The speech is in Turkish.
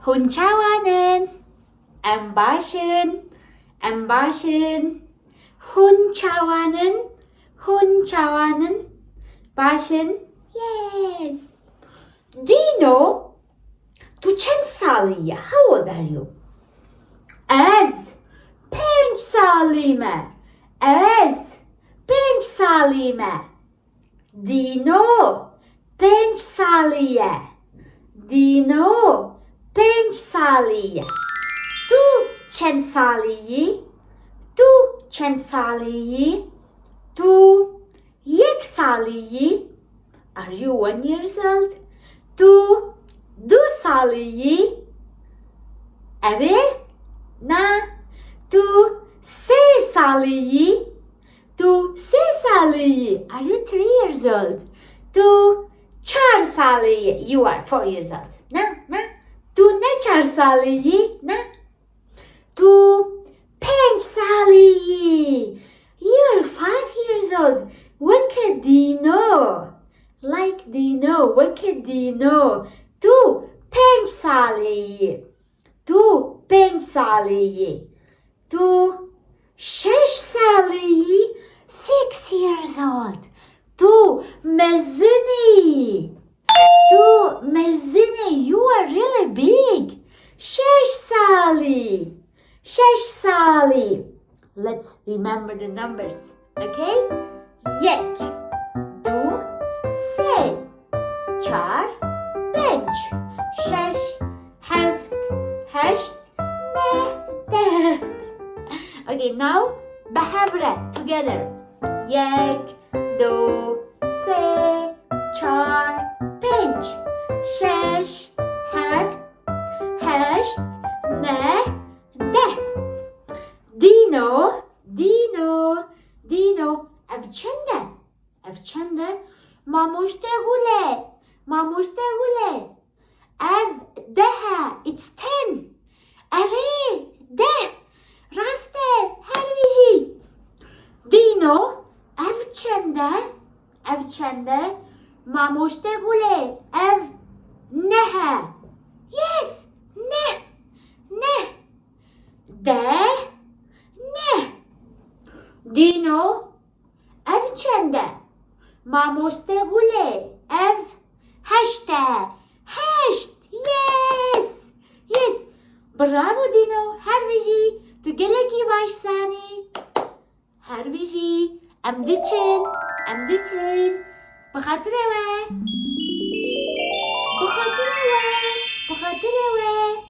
hunchawanen, ambashen, hunchawanen, bashen, yes. Do you know, tu çend salîye? How old are you? Ez 5 salîme. Ez 5 salîme. Dino 5 salîye. Dino 5 salîye. Tu çend salîyî? Tu çend salîyî? Tu yek salîyî? Are you 1 years old? Tu du salîyî? Are? Na? Tu se salîyî? Tu se salîyî? Are you 3 years old? Tu çar salîyî? You are 4 years old. Na? Tu ne çar salîyî? Na? Tu 5 salîyî? You are 5 years old. What do you know? Like Dino, what do you know? Tu 5 salîyî? Tu 5 salîyî? Tu 6 salîyî? 6 years old. Tu mezuni? Tu mezuni? You are really big. 6 salî? 6 salî? Let's remember the numbers, okay? Yek, du, se, çar, 5, 6, 7, 8, ne, de. Okay, now behavre together. Yek, du, se, çar, 5, 6, 7, 8, ne, de. Dino, evçende, mamuş tegule, ev dehe, it's 10, are, de, raste, hervici. Dino, evçende, mamuş tegule, ev nehe, yes, ne, de, ne. Dino, evçende, mamuş tegule, ev heşte, yes. Bravo Dino, hervici, tu geleki başsani. Hervici, em diçin, بخاطر اوه